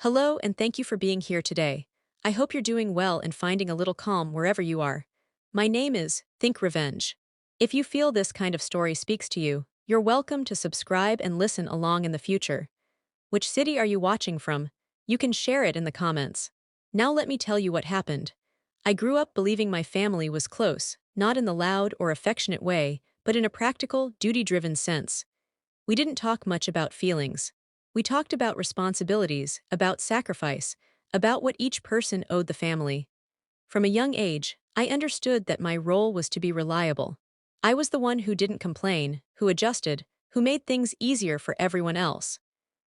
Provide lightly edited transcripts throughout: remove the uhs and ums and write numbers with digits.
Hello, and thank you for being here today. I hope you're doing well and finding a little calm wherever you are. My name is Think Revenge. If you feel this kind of story speaks to you, you're welcome to subscribe and listen along in the future. Which city are you watching from? You can share it in the comments. Now let me tell you what happened. I grew up believing my family was close, not in the loud or affectionate way, but in a practical, duty-driven sense. We didn't talk much about feelings. We talked about responsibilities, about sacrifice, about what each person owed the family. From a young age, I understood that my role was to be reliable. I was the one who didn't complain, who adjusted, who made things easier for everyone else.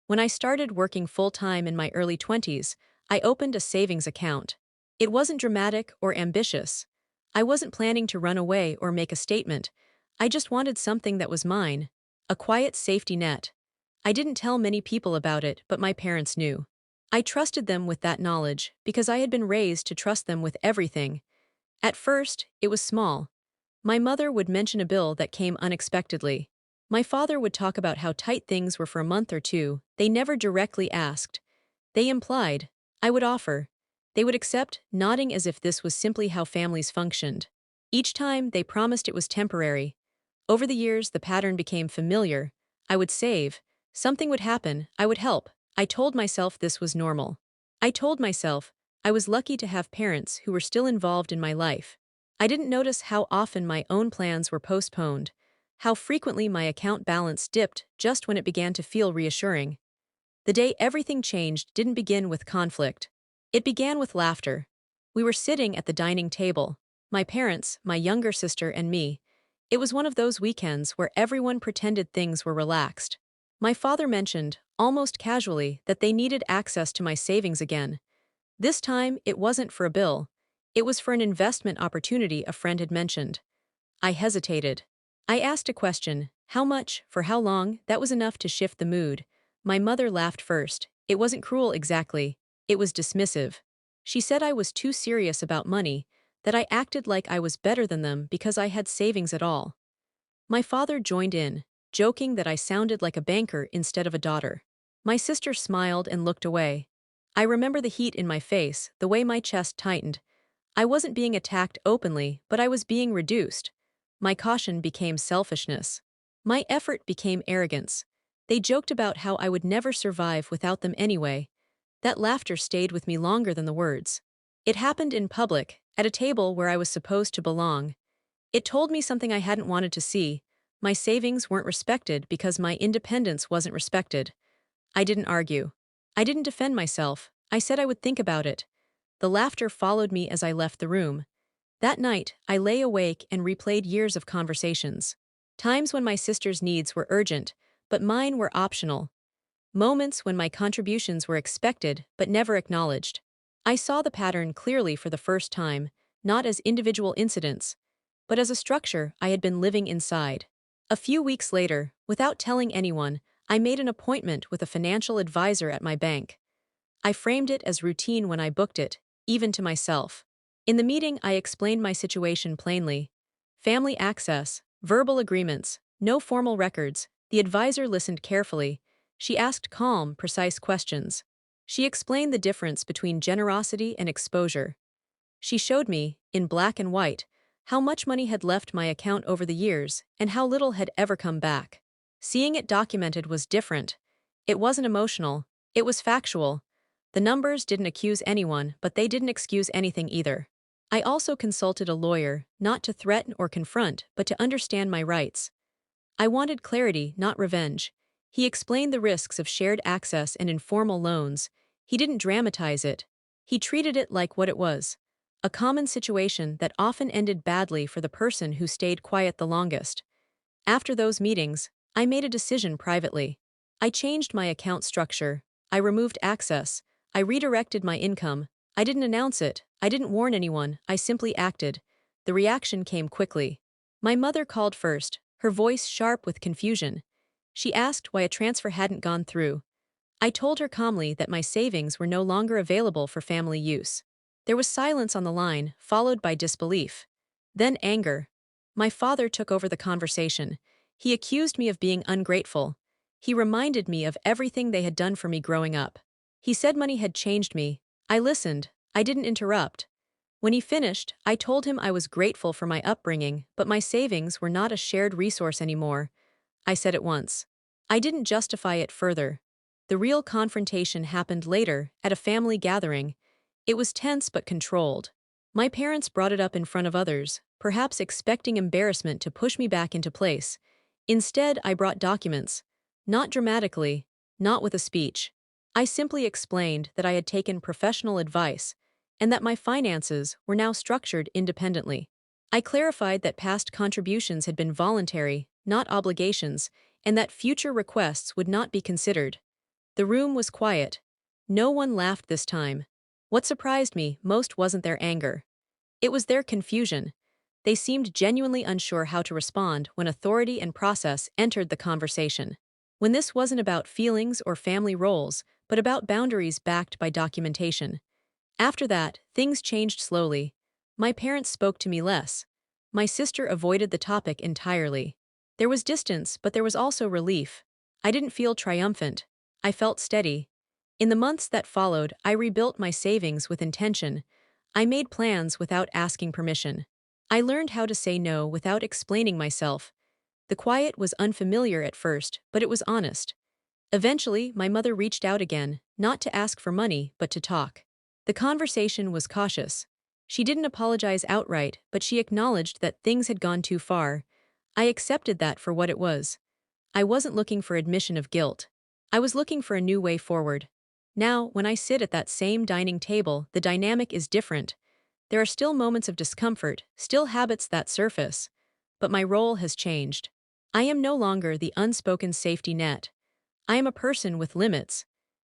When I started working full-time in my early 20s, I opened a savings account. It wasn't dramatic or ambitious. I wasn't planning to run away or make a statement. I just wanted something that was mine, a quiet safety net. I didn't tell many people about it, but my parents knew. I trusted them with that knowledge because I had been raised to trust them with everything. At first, it was small. My mother would mention a bill that came unexpectedly. My father would talk about how tight things were for a month or two. They never directly asked. They implied. I would offer. They would accept, nodding as if this was simply how families functioned. Each time, they promised it was temporary. Over the years, the pattern became familiar. I would save. Something would happen. I would help. I told myself this was normal. I told myself I was lucky to have parents who were still involved in my life. I didn't notice how often my own plans were postponed, how frequently my account balance dipped just when it began to feel reassuring. The day everything changed didn't begin with conflict. It began with laughter. We were sitting at the dining table, my parents, my younger sister, and me. It was one of those weekends where everyone pretended things were relaxed. My father mentioned, almost casually, that they needed access to my savings again. This time, it wasn't for a bill. It was for an investment opportunity a friend had mentioned. I hesitated. I asked a question, how much, for how long. That was enough to shift the mood. My mother laughed first. It wasn't cruel exactly. It was dismissive. She said I was too serious about money, that I acted like I was better than them because I had savings at all. My father joined in, joking that I sounded like a banker instead of a daughter. My sister smiled and looked away. I remember the heat in my face, the way my chest tightened. I wasn't being attacked openly, but I was being reduced. My caution became selfishness. My effort became arrogance. They joked about how I would never survive without them anyway. That laughter stayed with me longer than the words. It happened in public, at a table where I was supposed to belong. It told me something I hadn't wanted to see. My savings weren't respected because my independence wasn't respected. I didn't argue. I didn't defend myself. I said I would think about it. The laughter followed me as I left the room. That night, I lay awake and replayed years of conversations. Times when my sister's needs were urgent, but mine were optional. Moments when my contributions were expected but never acknowledged. I saw the pattern clearly for the first time, not as individual incidents, but as a structure I had been living inside. A few weeks later, without telling anyone, I made an appointment with a financial advisor at my bank. I framed it as routine when I booked it, even to myself. In the meeting, I explained my situation plainly. Family access, verbal agreements, no formal records. The advisor listened carefully. She asked calm, precise questions. She explained the difference between generosity and exposure. She showed me, in black and white, how much money had left my account over the years and how little had ever come back. Seeing it documented was different. It wasn't emotional, it was factual. The numbers didn't accuse anyone, but they didn't excuse anything either. I also consulted a lawyer, not to threaten or confront, but to understand my rights. I wanted clarity, not revenge. He explained the risks of shared access and informal loans. He didn't dramatize it. He treated it like what it was. A common situation that often ended badly for the person who stayed quiet the longest. After those meetings, I made a decision privately. I changed my account structure. I removed access. I redirected my income. I didn't announce it. I didn't warn anyone. I simply acted. The reaction came quickly. My mother called first, her voice sharp with confusion. She asked why a transfer hadn't gone through. I told her calmly that my savings were no longer available for family use. There was silence on the line, followed by disbelief. Then anger. My father took over the conversation. He accused me of being ungrateful. He reminded me of everything they had done for me growing up. He said money had changed me. I listened. I didn't interrupt. When he finished, I told him I was grateful for my upbringing, but my savings were not a shared resource anymore. I said it once. I didn't justify it further. The real confrontation happened later, at a family gathering. It was tense but controlled. My parents brought it up in front of others, perhaps expecting embarrassment to push me back into place. Instead, I brought documents. Not dramatically, not with a speech. I simply explained that I had taken professional advice, and that my finances were now structured independently. I clarified that past contributions had been voluntary, not obligations, and that future requests would not be considered. The room was quiet. No one laughed this time. What surprised me most wasn't their anger. It was their confusion. They seemed genuinely unsure how to respond when authority and process entered the conversation. When this wasn't about feelings or family roles, but about boundaries backed by documentation. After that, things changed slowly. My parents spoke to me less. My sister avoided the topic entirely. There was distance, but there was also relief. I didn't feel triumphant. I felt steady. In the months that followed, I rebuilt my savings with intention. I made plans without asking permission. I learned how to say no without explaining myself. The quiet was unfamiliar at first, but it was honest. Eventually, my mother reached out again, not to ask for money, but to talk. The conversation was cautious. She didn't apologize outright, but she acknowledged that things had gone too far. I accepted that for what it was. I wasn't looking for admission of guilt. I was looking for a new way forward. Now, when I sit at that same dining table, the dynamic is different. There are still moments of discomfort, still habits that surface. But my role has changed. I am no longer the unspoken safety net. I am a person with limits.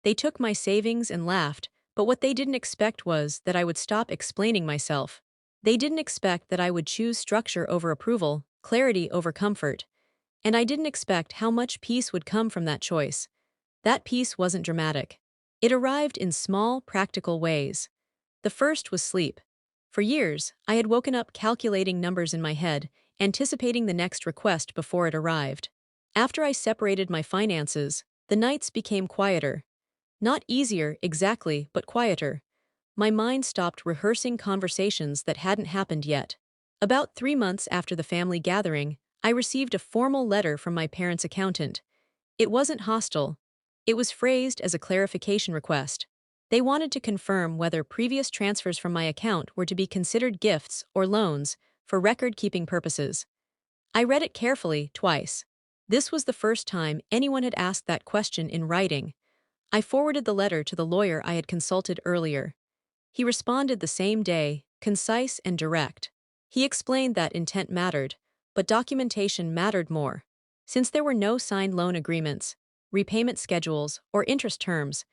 They took my savings and laughed, but what they didn't expect was that I would stop explaining myself. They didn't expect that I would choose structure over approval, clarity over comfort. And I didn't expect how much peace would come from that choice. That peace wasn't dramatic. It arrived in small, practical ways. The first was sleep. For years, I had woken up calculating numbers in my head, anticipating the next request before it arrived. After I separated my finances, the nights became quieter. Not easier, exactly, but quieter. My mind stopped rehearsing conversations that hadn't happened yet. About 3 months after the family gathering, I received a formal letter from my parents' accountant. It wasn't hostile. It was phrased as a clarification request. They wanted to confirm whether previous transfers from my account were to be considered gifts or loans for record-keeping purposes. I read it carefully, twice. This was the first time anyone had asked that question in writing. I forwarded the letter to the lawyer I had consulted earlier. He responded the same day, concise and direct. He explained that intent mattered, but documentation mattered more. Since there were no signed loan agreements, repayment schedules, or interest terms,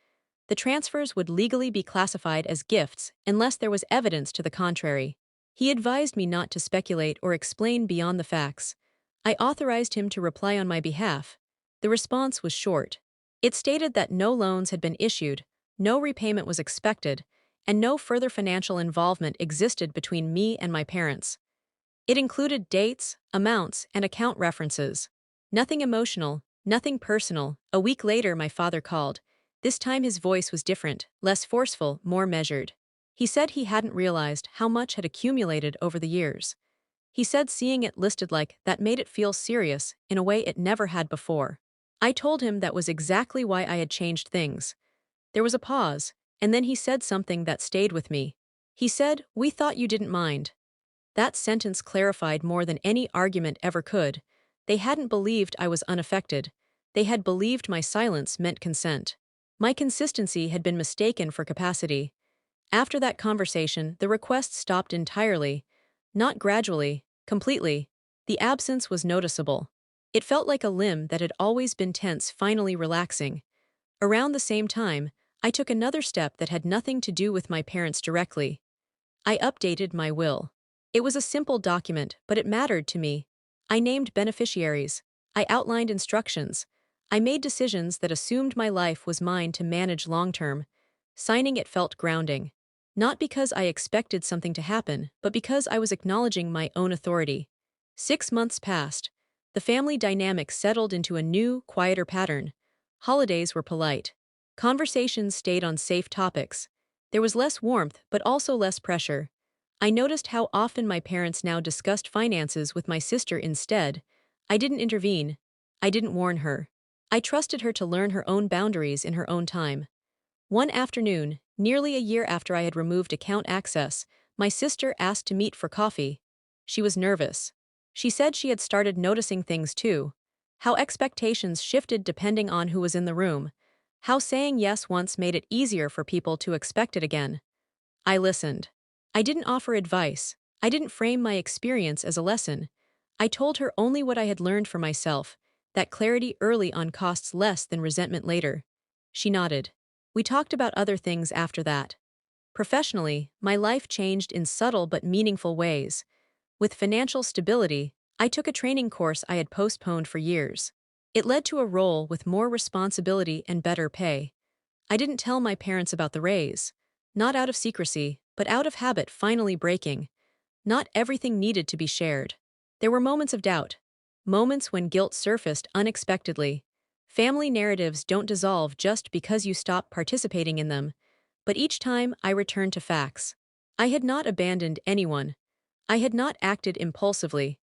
the transfers would legally be classified as gifts unless there was evidence to the contrary. He advised me not to speculate or explain beyond the facts. I authorized him to reply on my behalf. The response was short. It stated that no loans had been issued, no repayment was expected, and no further financial involvement existed between me and my parents. It included dates, amounts, and account references. Nothing emotional, nothing personal. A week later, my father called. This time his voice was different, less forceful, more measured. He said he hadn't realized how much had accumulated over the years. He said seeing it listed like that made it feel serious in a way it never had before. I told him that was exactly why I had changed things. There was a pause, and then he said something that stayed with me. He said, "We thought you didn't mind." That sentence clarified more than any argument ever could. They hadn't believed I was unaffected. They had believed my silence meant consent. My consistency had been mistaken for capacity. After that conversation, the request stopped entirely. Not gradually, completely. The absence was noticeable. It felt like a limb that had always been tense finally relaxing. Around the same time, I took another step that had nothing to do with my parents directly. I updated my will. It was a simple document, but it mattered to me. I named beneficiaries. I outlined instructions. I made decisions that assumed my life was mine to manage long-term. Signing it felt grounding. Not because I expected something to happen, but because I was acknowledging my own authority. 6 months passed. The family dynamic settled into a new, quieter pattern. Holidays were polite. Conversations stayed on safe topics. There was less warmth, but also less pressure. I noticed how often my parents now discussed finances with my sister instead. I didn't intervene. I didn't warn her. I trusted her to learn her own boundaries in her own time. One afternoon, nearly a year after I had removed account access, my sister asked to meet for coffee. She was nervous. She said she had started noticing things too. How expectations shifted depending on who was in the room. How saying yes once made it easier for people to expect it again. I listened. I didn't offer advice. I didn't frame my experience as a lesson. I told her only what I had learned for myself, that clarity early on costs less than resentment later. She nodded. We talked about other things after that. Professionally, my life changed in subtle but meaningful ways. With financial stability, I took a training course I had postponed for years. It led to a role with more responsibility and better pay. I didn't tell my parents about the raise. Not out of secrecy, but out of habit finally breaking. Not everything needed to be shared. There were moments of doubt. Moments when guilt surfaced unexpectedly. Family narratives don't dissolve just because you stop participating in them. But each time I returned to facts. I had not abandoned anyone. I had not acted impulsively.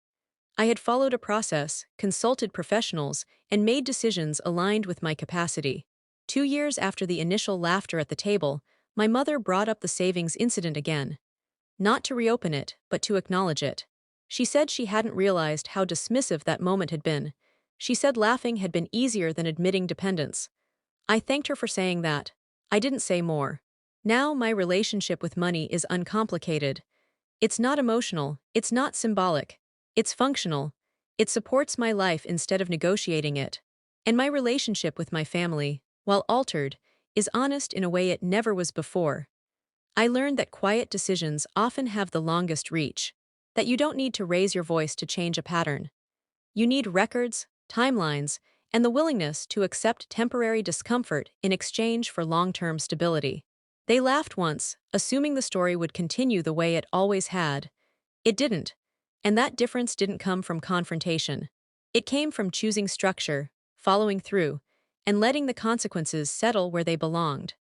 I had followed a process, consulted professionals, and made decisions aligned with my capacity. 2 years after the initial laughter at the table, my mother brought up the savings incident again. Not to reopen it, but to acknowledge it. She said she hadn't realized how dismissive that moment had been. She said laughing had been easier than admitting dependence. I thanked her for saying that. I didn't say more. Now my relationship with money is uncomplicated. It's not emotional, it's not symbolic. It's functional. It supports my life instead of negotiating it. And my relationship with my family, while altered, is honest in a way it never was before. I learned that quiet decisions often have the longest reach, that you don't need to raise your voice to change a pattern. You need records, timelines, and the willingness to accept temporary discomfort in exchange for long-term stability. They laughed once, assuming the story would continue the way it always had. It didn't. And that difference didn't come from confrontation. It came from choosing structure, following through, and letting the consequences settle where they belonged.